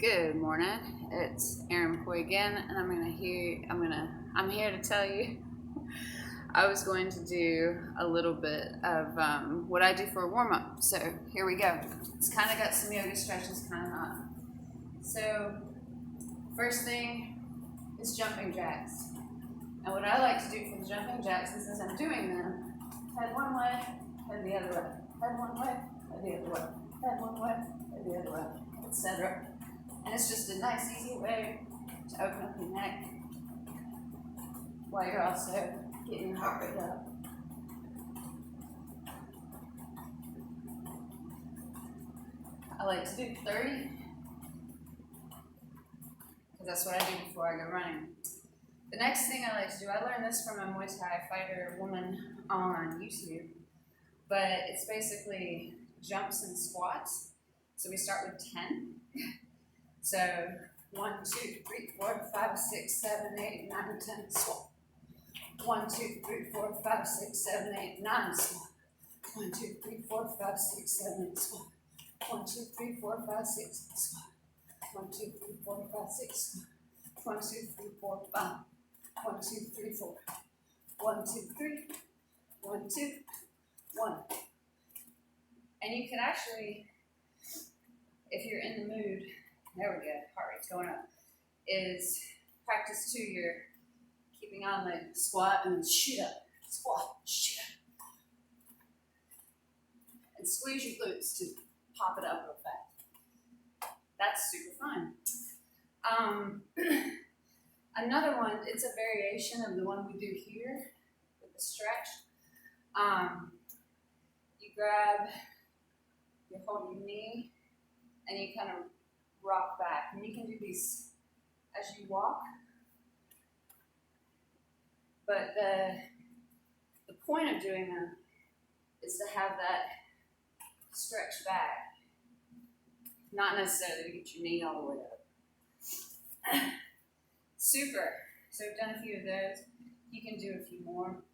Good morning. It's Erin McCoy again, and I'm here to tell you I was going to do a little bit of what I do for a warm up. So here we go. It's kind of got some yoga stretches, kind of not. So first thing is jumping jacks. And what I like to do for the jumping jacks is, as I'm doing them, head one way, head the other way, head one way, head the other way, head one way, head the other way, etc. And it's just a nice, easy way to open up your neck while you're also getting your heart rate up. I like to do 30 because that's what I do before I go running. The next thing I like to do, I learned this from a Muay Thai fighter woman on YouTube, but it's basically jumps and squats. So we start with 10. So 1, 2, 3, 4, 5, 6, 7, 8, 9, 10, squat. 1, 2, 3, 4, 5, 6, 7, 8, 9, squat. 1, 2, 3, 4, 5, 6, 7, 8, squat. 1, 2, 3, 4, 5, 6, squat. 1, 2, 3, 4, 5, 6, squat. 1, 2, 3, 4, 5. 1, 2, 3, 4. 1, 2, 3. 1, 2, 1. And you can actually, if you're in the mood, there we go, heart rate's going up, is practice too, you're keeping on the squat and shoot up, squat, shoot up. And squeeze your glutes to pop it up real fast. That's super fun. Another one, it's a variation of the one we do here with the stretch. You grab, you hold your knee, and you kind of rock back. And you can do these as you walk. But the point of doing them is to have that stretch back. Not necessarily to get your knee all the way up. Super. So I've done a few of those. You can do a few more.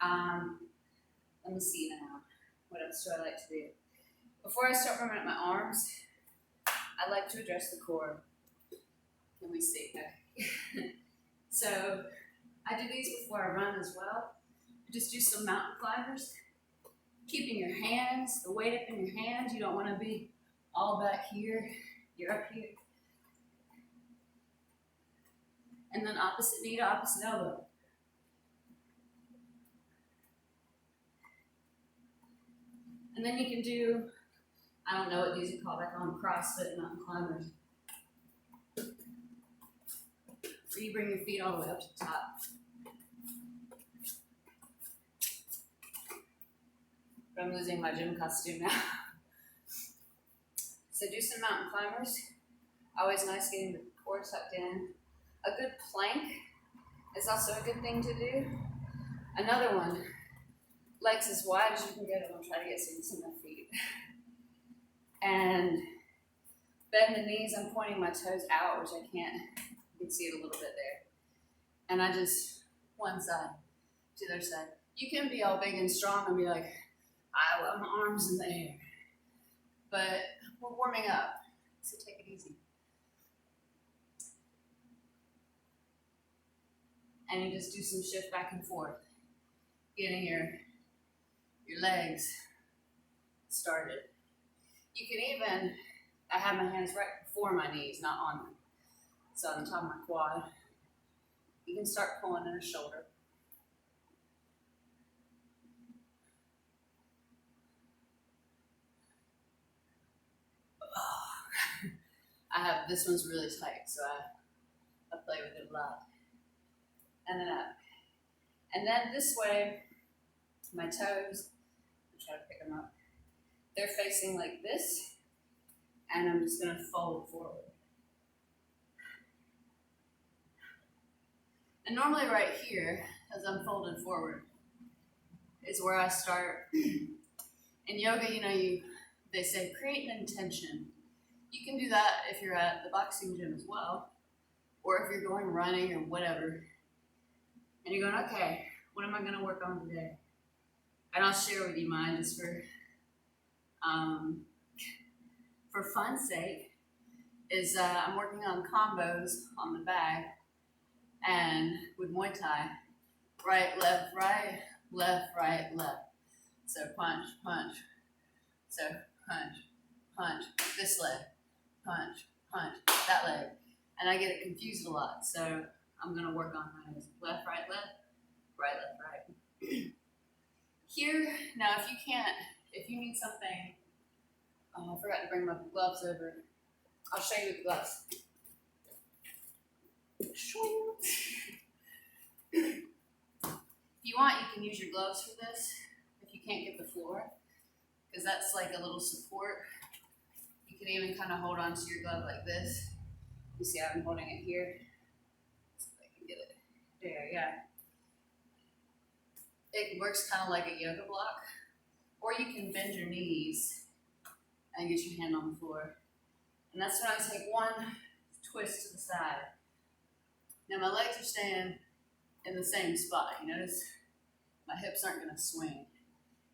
Let me see now. What else do I like to do? Before I start warming up my arms, I like to address the core. Let me see. So I do these before I run as well. Just do some mountain climbers. Keeping your hands, the weight up in your hands. You don't want to be all back here. You're up here. And then opposite knee to opposite elbow. And then you can do, I don't know what these are called, I call them CrossFit mountain climbers. Where you bring your feet all the way up to the top. But I'm losing my gym costume now. So do some mountain climbers. Always nice getting the core tucked in. A good plank is also a good thing to do. Another one, legs as wide as you can get them. I'll try to get some of my feet. And bend the knees. I'm pointing my toes out, which I can't. You can see it a little bit there. And I just, one side to the other side. You can be all big and strong and be like, I want my arms in the air. But we're warming up, so take it easy. And you just do some shift back and forth, getting your legs started. You can even, I have my hands right before my knees, not on them. So on the top of my quad, you can start pulling in a shoulder. This one's really tight, so I play with it a lot. And then up. And then this way, my toes, I'm trying to pick them up. They're facing like this, and I'm just gonna fold forward. And normally right here, as I'm folding forward, is where I start. In yoga, they say create an intention. You can do that if you're at the boxing gym as well, or if you're going running or whatever. And you're going, okay, what am I going to work on today? And I'll share with you mine just for fun's sake. is I'm working on combos on the bag and with Muay Thai, right, left, right, left. So punch, punch, so punch, punch, this leg, punch, punch, that leg. And I get it confused a lot, so I'm gonna work on those. Left, right, left, right. Here, now if you need something, oh, I forgot to bring my gloves over. I'll show you with gloves. If you want, you can use your gloves for this if you can't get the floor, because that's like a little support. You can even kind of hold on to your glove like this. You see how I'm holding it here? See if I can get it. There, yeah. It works kind of like a yoga block, or you can bend your knees and get your hand on the floor. And that's when I take one twist to the side. Now my legs are staying in the same spot. You notice my hips aren't gonna swing.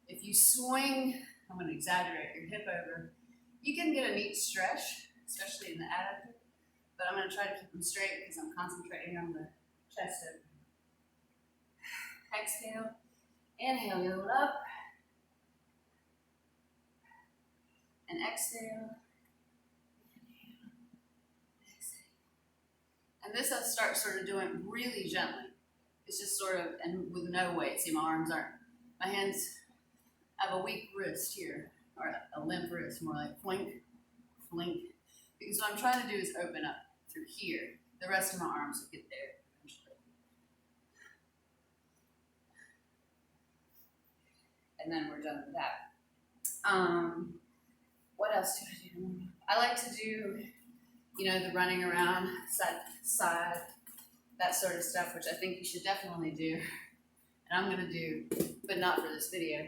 If you swing, I'm gonna exaggerate your hip over, you can get a neat stretch, especially in the adductor, but I'm gonna try to keep them straight because I'm concentrating on the chest open. Exhale, inhale, load up, and exhale. And this I start sort of doing really gently. It's just sort of, and with no weight. See, my arms aren't, my hands have a weak wrist here, or a limp wrist, more like flink, flink. Because what I'm trying to do is open up through here. The rest of my arms will get there eventually. And then we're done with that. What else do I do? I like to do, the running around side to side, that sort of stuff, which I think you should definitely do. And I'm gonna do, but not for this video.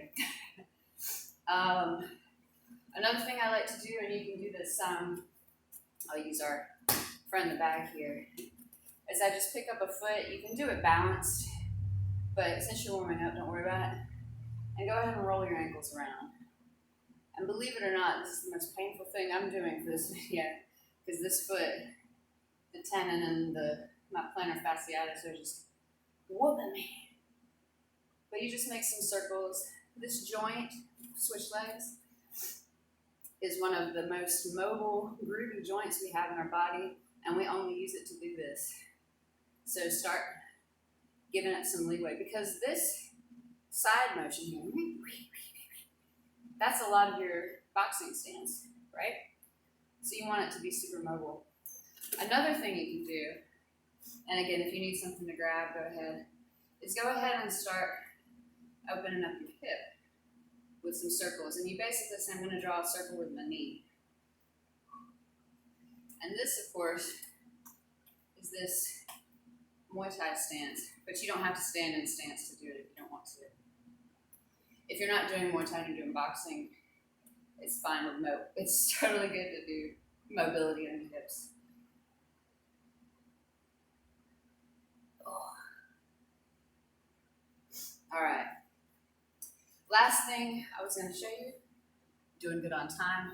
Another thing I like to do, and you can do this, I'll use our friend in the bag here, is I just pick up a foot. You can do it balanced, but since you're warming up, don't worry about it. And go ahead and roll your ankles around. And believe it or not, this is the most painful thing I'm doing for this video, because this foot, the tendon and my plantar fasciitis are just whooping me. But you just make some circles. This joint, switch legs, is one of the most mobile, groovy joints we have in our body, and we only use it to do this. So start giving it some leeway, because this side motion here, that's a lot of your boxing stance, right? So you want it to be super mobile. Another thing you can do, and again, if you need something to grab, go ahead, is go ahead and start opening up your hip with some circles. And you basically say, I'm going to draw a circle with my knee. And this, of course, is this Muay Thai stance, but you don't have to stand in stance to do it if you don't want to. If you're not doing Muay Thai and you're doing boxing, it's fine with it's totally good to do mobility on your hips. Oh. All right. Last thing I was going to show you, doing good on time,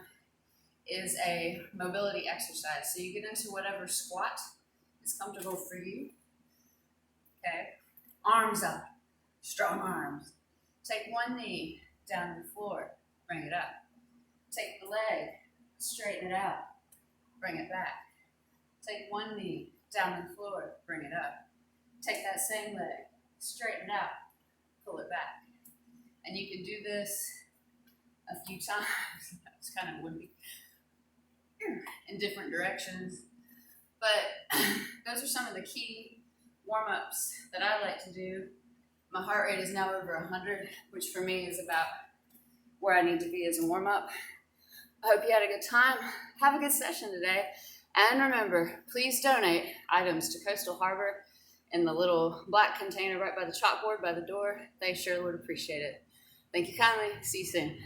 is a mobility exercise. So you get into whatever squat is comfortable for you. Okay. Arms up, strong arms. Take one knee down to the floor, bring it up. Take the leg, straighten it out, bring it back. Take one knee down to the floor, bring it up. Take that same leg, straighten it out, pull it back. And you can do this a few times. It's kind of windy. In different directions. But those are some of the key warm-ups that I like to do. My heart rate is now over 100, which for me is about where I need to be as a warm-up. I hope you had a good time. Have a good session today. And remember, please donate items to Coastal Harbor in the little black container right by the chalkboard by the door. They sure would appreciate it. Thank you kindly. See you soon.